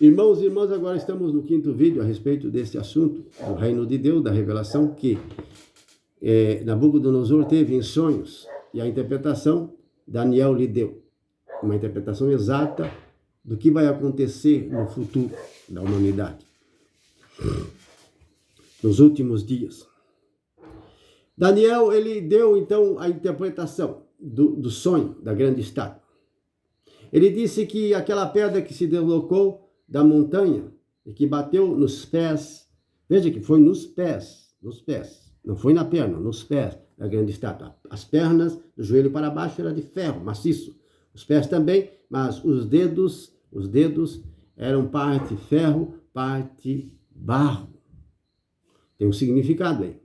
Irmãos e irmãs, agora estamos no 5º vídeo a respeito deste assunto, do reino de Deus, da revelação que Nabucodonosor teve em sonhos, e a interpretação Daniel lhe deu. Uma interpretação exata do que vai acontecer no futuro da humanidade, nos últimos dias. Daniel, ele deu então a interpretação do sonho da grande estátua. Ele disse que aquela pedra que se deslocou da montanha e que bateu nos pés, veja que foi nos pés, não foi na perna, nos pés da grande estátua. As pernas, do joelho para baixo, era de ferro, maciço. Os pés também, mas os dedos eram parte ferro, parte barro. Tem um significado aí.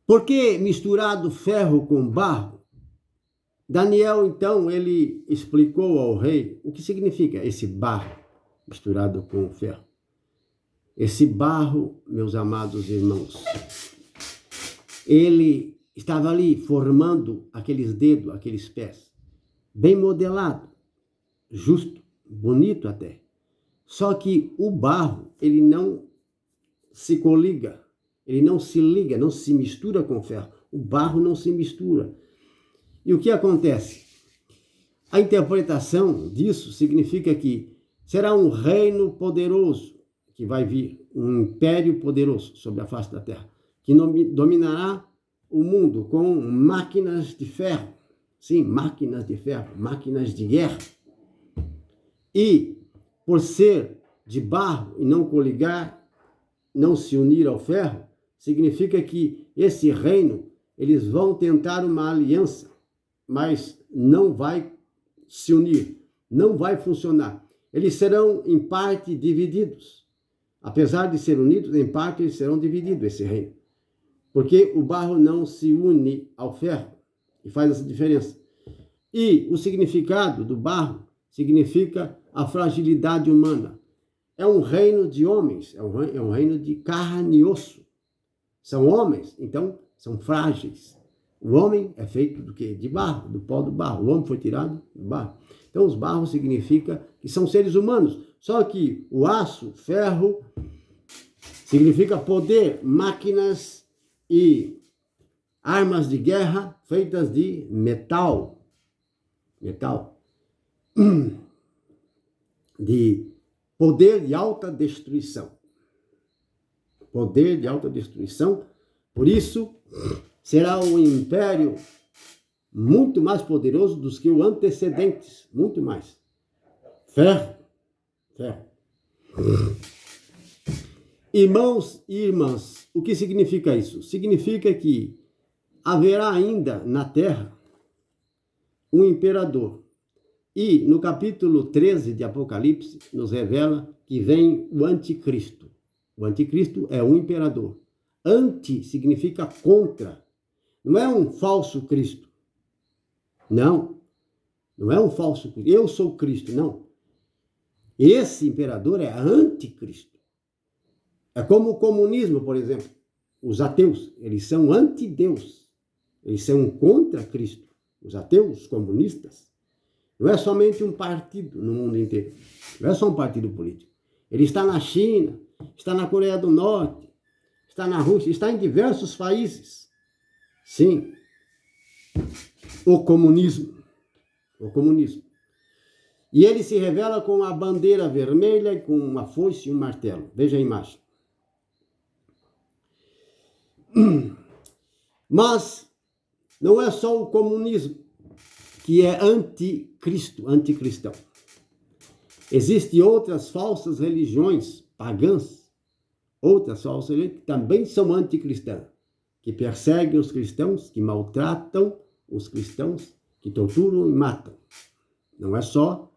Por que misturado ferro com barro? Daniel, então, ele explicou ao rei o que significa esse barro misturado com ferro. Esse barro, meus amados irmãos, ele estava ali formando aqueles dedos, aqueles pés, bem modelado, justo, bonito até. Só que o barro, ele não se coliga, ele não se liga, não se mistura com o ferro. O barro não se mistura. E o que acontece? A interpretação disso significa que será um reino poderoso que vai vir, um império poderoso sobre a face da terra, que dominará o mundo com máquinas de ferro. Sim, máquinas de ferro, máquinas de guerra. E por ser de barro e não coligar, não se unir ao ferro, significa que esse reino, eles vão tentar uma aliança, mas não vai se unir, não vai funcionar. Eles serão, em parte, divididos. Apesar de ser unidos, em parte, eles serão divididos, esse reino. Porque o barro não se une ao ferro, e faz essa diferença. E o significado do barro significa a fragilidade humana. É um reino de homens, é um reino de carne e osso. São homens, então, são frágeis. O homem é feito do quê? De barro, do pó do barro. O homem foi tirado do barro. Então, os barros significa que são seres humanos. Só que o aço, ferro, significa poder, máquinas e armas de guerra feitas de metal. Metal. De poder de alta destruição. Poder de alta destruição. Por isso, será um império muito mais poderoso do que os antecedentes, muito mais. Ferro. Irmãos e irmãs, o que significa isso? Significa que haverá ainda na terra um imperador. E no capítulo 13 de Apocalipse nos revela que vem o anticristo. O anticristo é um imperador. Anti significa contra. Não é um falso Cristo. Não é um falso Cristo. Eu sou Cristo, não. Esse imperador é anticristo. É como o comunismo, por exemplo. Os ateus, eles são anti-Deus. Eles são contra Cristo. Os ateus, os comunistas. Não é somente um partido no mundo inteiro. Não é só um partido político. Ele está na China, está na Coreia do Norte, está na Rússia, está em diversos países. Sim, o comunismo. E ele se revela com a bandeira vermelha e com uma foice e um martelo. Veja a imagem. Mas não é só o comunismo que é anticristão. Existem outras falsas religiões pagãs, outras falsas religiões que também são anticristãs, que perseguem os cristãos, que maltratam os cristãos, que torturam e matam. Não é só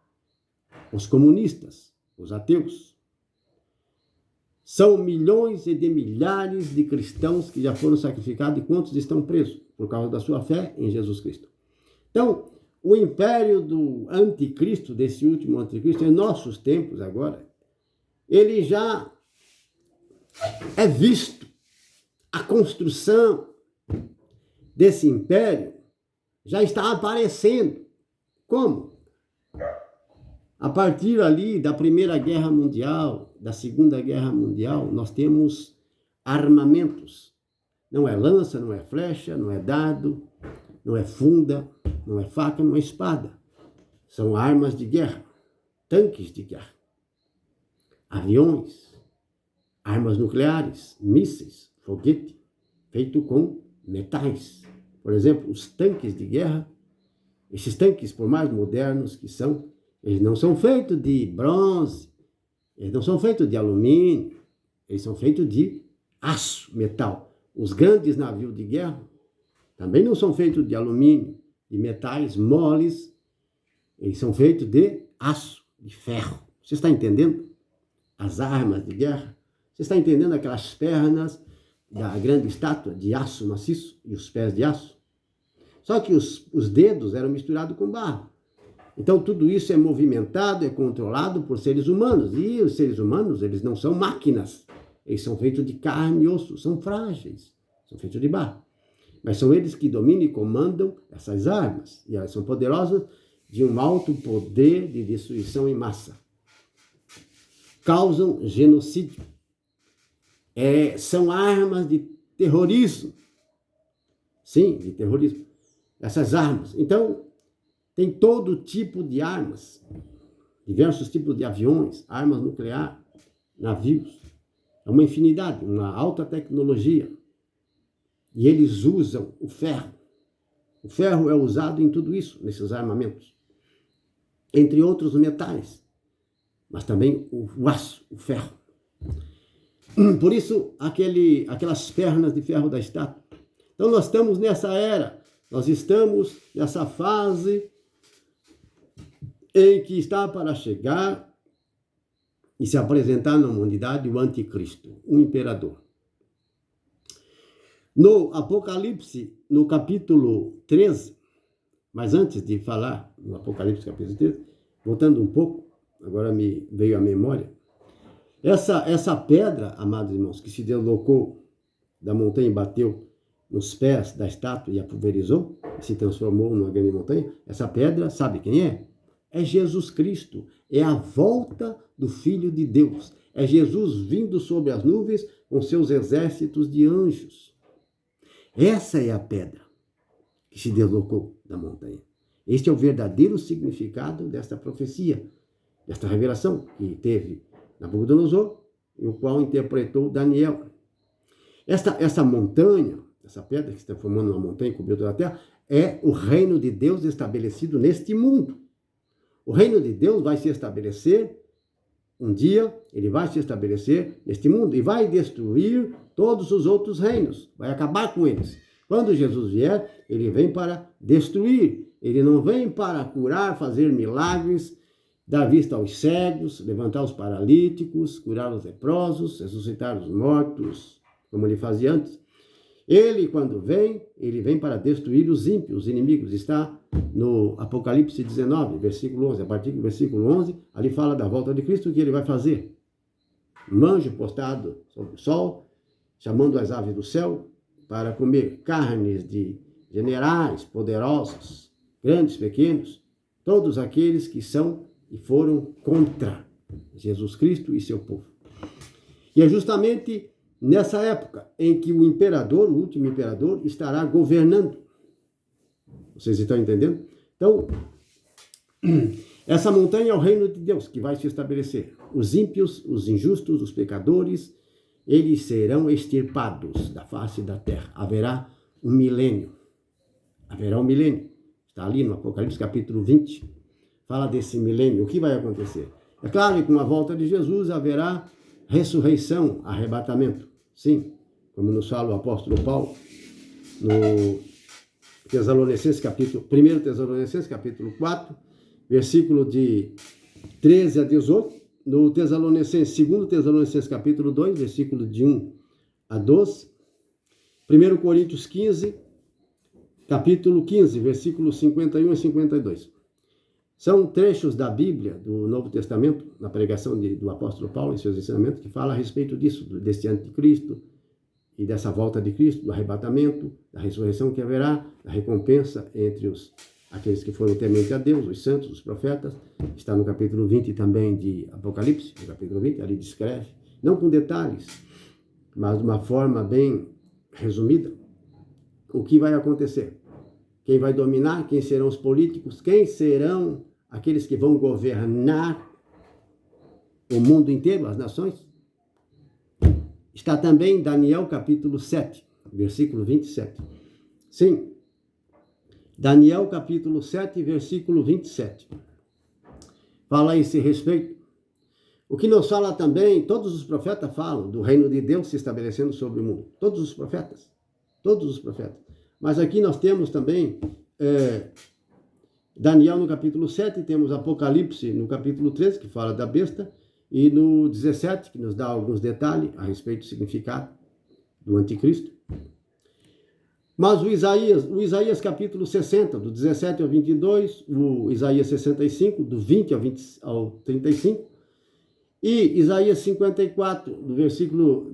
os comunistas, os ateus. São milhões e de milhares de cristãos que já foram sacrificados e quantos estão presos por causa da sua fé em Jesus Cristo. Então, o império do anticristo, desse último anticristo, em nossos tempos agora, ele já é visto. A construção desse império já está aparecendo. Como? A partir ali da Primeira Guerra Mundial, da Segunda Guerra Mundial, nós temos armamentos. Não é lança, não é flecha, não é dardo, não é funda, não é faca, não é espada. São armas de guerra, tanques de guerra, aviões, armas nucleares, mísseis, foguete, feito com metais. Por exemplo, os tanques de guerra, esses tanques, por mais modernos que são, eles não são feitos de bronze, eles não são feitos de alumínio, eles são feitos de aço, metal. Os grandes navios de guerra também não são feitos de alumínio, de metais moles, eles são feitos de aço, de ferro. Você está entendendo? As armas de guerra. Você está entendendo aquelas pernas da grande estátua de aço maciço e os pés de aço? Só que os dedos eram misturados com barro. Então, tudo isso é movimentado, é controlado por seres humanos. E os seres humanos, eles não são máquinas. Eles são feitos de carne e osso, são frágeis, são feitos de barro. Mas são eles que dominam e comandam essas armas. E elas são poderosas de um alto poder de destruição em massa. Causam genocídio. São armas de terrorismo. Sim, de terrorismo. Essas armas. Então, tem todo tipo de armas. Diversos tipos de aviões, armas nucleares, navios. É uma infinidade, uma alta tecnologia. E eles usam o ferro. O ferro é usado em tudo isso, nesses armamentos. Entre outros metais. Mas também o aço, o ferro. Por isso, aquelas pernas de ferro da estátua. Então, nós estamos nessa era. Nós estamos nessa fase em que está para chegar e se apresentar na humanidade o anticristo, o imperador. No Apocalipse, no capítulo 13, mas antes de falar no Apocalipse capítulo 13, voltando um pouco, agora me veio à memória, essa pedra, amados irmãos, que se deslocou da montanha e bateu nos pés da estátua e a pulverizou, e se transformou numa grande montanha, essa pedra, sabe quem é? É Jesus Cristo, é a volta do Filho de Deus. É Jesus vindo sobre as nuvens com seus exércitos de anjos. Essa é a pedra que se deslocou da montanha. Este é o verdadeiro significado desta profecia, desta revelação que teve Nabucodonosor, e o qual interpretou Daniel. Essa montanha, essa pedra que se transformou numa montanha e cobriu toda a terra, é o reino de Deus estabelecido neste mundo. O reino de Deus vai se estabelecer, um dia, ele vai se estabelecer neste mundo e vai destruir todos os outros reinos, vai acabar com eles. Quando Jesus vier, ele vem para destruir, ele não vem para curar, fazer milagres, dar vista aos cegos, levantar os paralíticos, curar os leprosos, ressuscitar os mortos, como ele fazia antes. Ele, quando vem, ele vem para destruir os ímpios, os inimigos. Está no Apocalipse 19, versículo 11. A partir do versículo 11, ali fala da volta de Cristo, o que ele vai fazer. Um anjo postado sobre o sol, chamando as aves do céu para comer carnes de generais poderosos, grandes, pequenos, todos aqueles que são e foram contra Jesus Cristo e seu povo. E é justamente nessa época em que o imperador, o último imperador, estará governando. Vocês estão entendendo? Então, essa montanha é o reino de Deus que vai se estabelecer. Os ímpios, os injustos, os pecadores, eles serão extirpados da face da terra. Haverá um milênio. Haverá um milênio. Está ali no Apocalipse capítulo 20. Fala desse milênio. O que vai acontecer? É claro que com a volta de Jesus haverá ressurreição, arrebatamento. Sim, como nos fala o apóstolo Paulo, no Tessalonicenses, 1 Tessalonicenses, capítulo 4, versículo de 13 a 18, no Tessalonicenses, 2 Tessalonicenses, capítulo 2, versículo de 1 a 12, 1 Coríntios 15, capítulo 15, versículos 51 e 52. São trechos da Bíblia, do Novo Testamento, na pregação do apóstolo Paulo em seus ensinamentos, que fala a respeito disso, desse anticristo e dessa volta de Cristo, do arrebatamento, da ressurreição que haverá, da recompensa entre os aqueles que foram tementes a Deus, os santos, os profetas. Está no capítulo 20 também de Apocalipse, no capítulo 20, ali descreve, não com detalhes, mas de uma forma bem resumida, o que vai acontecer. Quem vai dominar, quem serão os políticos, quem serão aqueles que vão governar o mundo inteiro, as nações. Está também em Daniel capítulo 7, versículo 27. Sim, Daniel capítulo 7, versículo 27. Fala a esse respeito. O que nos fala também, todos os profetas falam do reino de Deus se estabelecendo sobre o mundo. Todos os profetas. Todos os profetas. Mas aqui nós temos também Daniel no capítulo 7, temos Apocalipse no capítulo 13, que fala da besta, e no 17, que nos dá alguns detalhes a respeito do significado do anticristo. Mas o Isaías capítulo 60, do 17 ao 22, o Isaías 65, do 20 ao 35, e Isaías 54, do versículo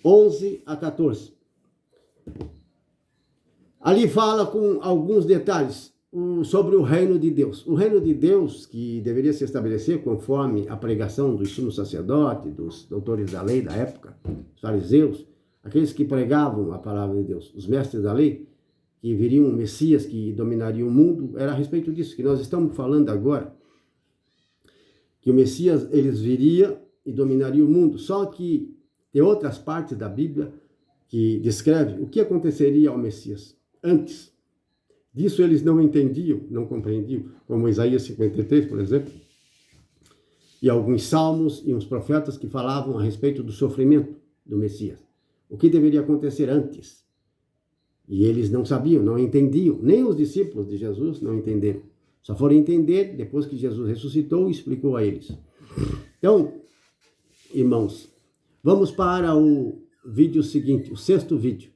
11 a 14. Ali fala com alguns detalhes sobre o reino de Deus. O reino de Deus que deveria se estabelecer conforme a pregação dos sumos sacerdotes, dos doutores da lei da época, os fariseus, aqueles que pregavam a palavra de Deus, os mestres da lei, que viriam um Messias que dominaria o mundo, era a respeito disso que nós estamos falando agora, que o Messias, eles viria e dominaria o mundo. Só que tem outras partes da Bíblia que descreve o que aconteceria ao Messias antes. Disso eles não entendiam, não compreendiam, como Isaías 53, por exemplo, e alguns salmos e uns profetas que falavam a respeito do sofrimento do Messias. O que deveria acontecer antes? E eles não sabiam, não entendiam. Nem os discípulos de Jesus não entenderam. Só foram entender depois que Jesus ressuscitou e explicou a eles. Então, irmãos, vamos para o vídeo seguinte, o 6º vídeo.